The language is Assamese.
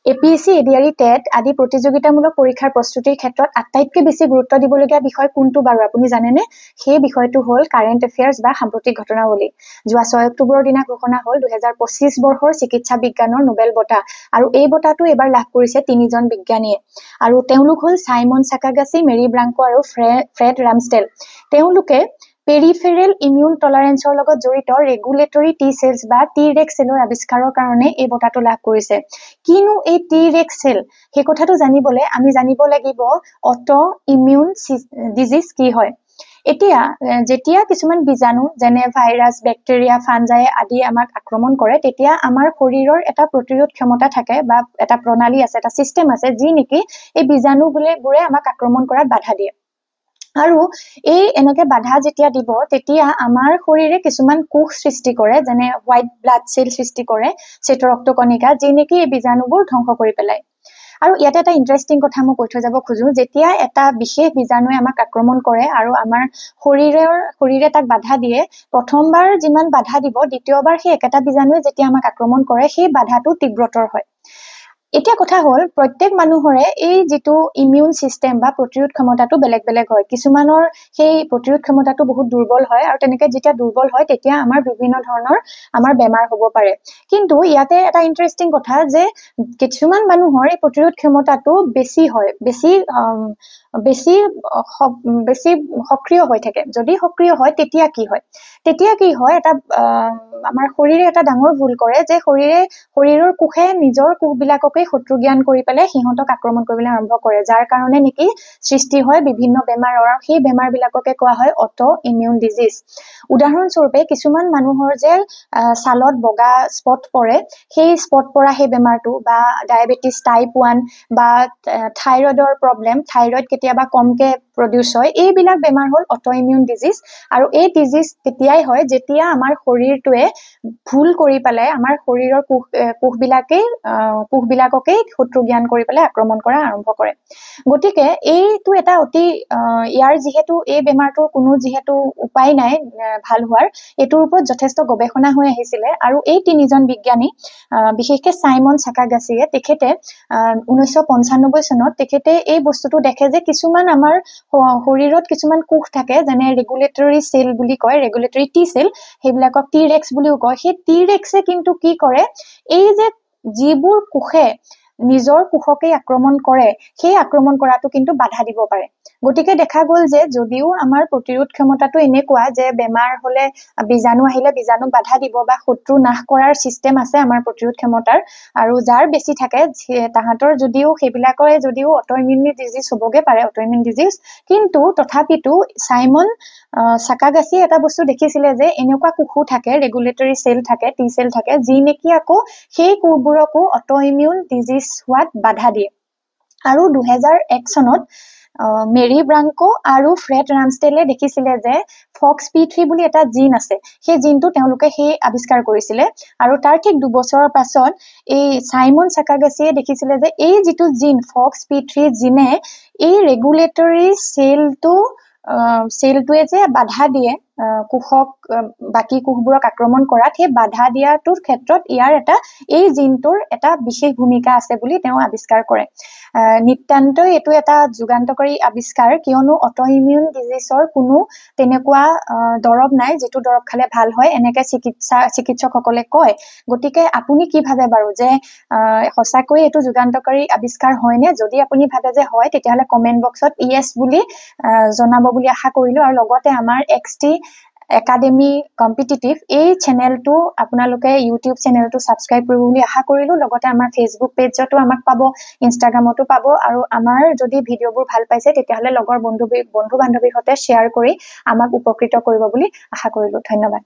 APSC, ADRE, TET আদি প্ৰতিযোগিতামূলক পৰীক্ষাৰ প্ৰস্তুতিৰ ক্ষেত্ৰত আটাইতকৈ বেছি গুৰুত্ব দিবলগীয়া বিষয় কোনটো বাৰু আপুনি জানেনে? সেই বিষয়টো হ'ল কাৰেণ্ট এফেয়াৰ্স বা সাম্প্ৰতিক ঘটনাৱলী। যোৱা 6 অক্টোবৰৰ দিনা ঘোষণা হ'ল 2025 বৰ্ষৰ চিকিৎসা বিজ্ঞানৰ নোবেল বঁটা আৰু এই বঁটাটো এবাৰ লাভ কৰিছে 3জন বিজ্ঞানীয়ে আৰু তেওঁলোক হ'ল চাইমন চাকাগাছি, মেৰী ব্ৰাংকো আৰু ফ্ৰেড ৰামষ্টেল। তেওঁলোকে পেৰিফেৰেল ইমিউন টলাৰেন্সৰ লগত জড়িত ৰেগুলেটৰী টি চেলছ বা টি-ৰেক্স চেলৰ আৱিষ্কাৰৰ কাৰণে এই বঁটাটো লাভ কৰিছে। কিনো এই টি-ৰেক্স চেল সেই কথাটো জানিবলৈ আমি জানিব লাগিব অটো ইমিউন ডিজিজ কি হয়। এতিয়া যেতিয়া কিছুমান বীজাণু যেনে ভাইৰাছ, বেক্টেৰিয়া, ফাঞ্জাই আদি আমাক আক্ৰমণ কৰে তেতিয়া আমাৰ শৰীৰৰ এটা প্ৰতিৰোধ ক্ষমতা থাকে বা এটা প্ৰণালী আছে, এটা সিস্টেম আছে যি নেকি এই বীজাণুবোৰে আমাক আক্ৰমণ কৰাত বাধা দিয়ে। আৰু এই এনেকে বাধা যেতিয়া দিব তেতিয়া আমাৰ শৰীৰে কিছুমান কোষ সৃষ্টি কৰে, যেনে হোৱাইট ব্লাড সেল সৃষ্টি কৰে, শ্বেত ৰক্তকণিকা, যি নেকি এই বীজাণুবোৰ ধ্বংস কৰি পেলায়। আৰু ইয়াতে এটা ইন্টাৰেষ্টিং কথা মই কৈ থৈ যাব খোজো, যেতিয়া এটা বিশেষ বীজাণুৱে আমাক আক্ৰমণ কৰে আৰু আমাৰ শৰীৰে তাক বাধা দিয়ে, প্ৰথমবাৰ যিমান বাধা দিব দ্বিতীয়বাৰ সেই একেটা বীজাণুৱে যেতিয়া আমাক আক্ৰমণ কৰে সেই বাধাটো তীব্ৰতৰ হয়। এতিয়া কথা হ'ল প্ৰত্যেক মানুহৰে এই যিটো ইমিউন সিস্টেম বা প্ৰতিৰোধ ক্ষমতাটো বেলেগ বেলেগ হয়। কিছুমানৰ সেই প্ৰতিৰোধ ক্ষমতাটো বহুত দুৰ্বল হয় আৰু তেনেকৈ যেতিয়া দুৰ্বল হয় তেতিয়া আমাৰ বিভিন্ন ধৰণৰ আমাৰ বেমাৰ হ'ব পাৰে। কিন্তু ইয়াতে এটা ইন্টাৰেষ্টিং কথা যে কিছুমান মানুহৰ এই প্ৰতিৰোধ ক্ষমতাটো বেছি হয়, বেছি সক্ৰিয় হৈ থাকে। যদি সক্ৰিয় হয় তেতিয়া কি হয়? এটা আমাৰ শৰীৰে এটা ডাঙৰ ভুল কৰে যে শৰীৰৰ কোষে নিজৰ কোষবিলাককে শত্ৰু জ্ঞান কৰি পেলাই সিহঁতক আক্ৰমণ কৰিবলৈ আৰম্ভ কৰে, যাৰ কাৰণে নেকি সৃষ্টি হয় বিভিন্ন বেমাৰ আৰু সেই বেমাৰবিলাককে কোৱা হয় অটো ইমিউন ডিজিজ। উদাহৰণস্বৰূপে কিছুমান মানুহৰ যে ছালত বগা স্পট পৰে, সেই স্পট পৰা সেই বেমাৰটো বা ডায়েবেটিছ টাইপ 1 বা থাইৰয়ডৰ প্ৰব্লেম, থাইৰয়ড কেতিয়াবা কমকে প্ৰডিউচ হয়, এইবিলাক বেমাৰ হ'ল অটো ইমিউন ডিজিজ। আৰু এই ডিজিজ তেতিয়াই হয় যেতিয়া আমাৰ শৰীৰটোৱে ভুল কৰি পেলাই আমাৰ শৰীৰৰ কোষবিলাককে শত্ৰু জ্ঞান কৰি পেলাই আক্ৰমণ কৰা আৰম্ভ কৰে। গতিকে এইটো এটা ইয়াৰ যিহেতু এই বেমাৰটোৰ কোনো যিহেতু উপায় নাই ভাল হোৱাৰ, এইটোৰ ওপৰত যথেষ্ট গৱেষণা হৈ আহিছিলে আৰু এই 3জন বিজ্ঞানী বিশেষকৈ চাইমন চাকাগাছিয়ে তেখেতে 1995 চনত তেখেতে এই বস্তুটো দেখে যে কিছুমান আমাৰ শৰীৰত কিছুমান কোষ থাকে, যেনে ৰেগুলেটৰী চেল বুলি কয়, ৰেগুলেটৰী টি চেল, সেইবিলাকক টি-ৰেক্স বুলিও কয়। সেই টি-ৰেক্সে কিন্তু কি কৰে, এই যে যিবোৰ কোষে নিজৰ কোষকে আক্ৰমণ কৰে সেই আক্ৰমণ কৰাটো কিন্তু বাধা দিব পাৰে। গতিকে দেখা গ'ল যে যদিও আমাৰ প্ৰতিৰোধ ক্ষমতাটো এনেকুৱা যে বেমাৰ হলে বীজাণু আহিলে বীজাণুক বাধা দিব বা শত্ৰু নাশ কৰাৰ সিস্টেম আছে আমাৰ প্ৰতিৰোধ ক্ষমতাৰ, আৰু যাৰ বেছি থাকে তাহাঁতৰ সেইবিলাকৰে যদিও অটোইমিউন ডিজিজ হ'বগে পাৰে, অটোইমিউন ডিজিজ, কিন্তু তথাপিতো চাইমন চাকাগাছিয়ে এটা বস্তু দেখিছিলে যে এনেকুৱা কোষো থাকে, ৰেগুলেটৰী চেল থাকে, টি চেল থাকে, যি নেকি আকৌ সেই কোষবোৰকো অটোইমিউন ডিজিজ হোৱাত বাধা দিয়ে। আৰু 2001 চনত মেৰী ব্ৰাংকো আৰু ফ্ৰেড ৰামষ্টেলে দেখিছিলে যে FOXP3 বুলি এটা জিন আছে, সেই জিনটো তেওঁলোকে আৱিষ্কাৰ কৰিছিলে। আৰু তাৰ ঠিক 2 বছৰৰ পাছত এই চাইমন চাকাগাছিয়ে দেখিছিলে যে এই যিটো জিন FOXP3 জিনে এই ৰেগুলেটৰী চেলটোৱে যে বাধা দিয়ে কোষক বাকী কোষবোৰক আক্ৰমণ কৰাত, সেই বাধা দিয়াটোৰ ক্ষেত্ৰত এই জিনটোৰ এটা বিশেষ ভূমিকা আছে বুলি তেওঁ আৱিষ্কাৰ কৰে। নিতান্তই এইটো এটা যুগান্তকাৰী আৱিষ্কাৰ, কিয়নো অটোইমিউন ডিজিজৰ কোনো তেনেকুৱা দৰৱ নাই যিটো দৰৱ খালে ভাল হয়, এনেকে চিকিৎসকসকলে কয়। গতিকে আপুনি কি ভাবে বাৰু যে সঁচাকৈ এইটো যুগান্তকাৰী আৱিষ্কাৰ হয়নে? যদি আপুনি ভাবে যে হয় তেতিয়াহ'লে কমেন্ট বক্সত ইয়েছ বুলি জনাব বুলি আশা কৰিলো। আৰু লগতে আমাৰ XT একাডেমি কম্পিটিটিভ এই চেনেলটো আপোনালোকে ইউটিউব চেনেলটো ছাবস্ক্ৰাইব কৰিব বুলি আশা কৰিলো। লগতে আমাৰ ফেচবুক পেজতো আমাক পাব, ইনষ্টাগ্ৰামতো পাব। আৰু আমাৰ যদি ভিডিঅ'বোৰ ভাল পাইছে তেতিয়াহ'লে লগৰ বন্ধু বান্ধৱীৰ সৈতে শ্বেয়াৰ কৰি আমাক উপকৃত কৰিব বুলি আশা কৰিলো। ধন্যবাদ।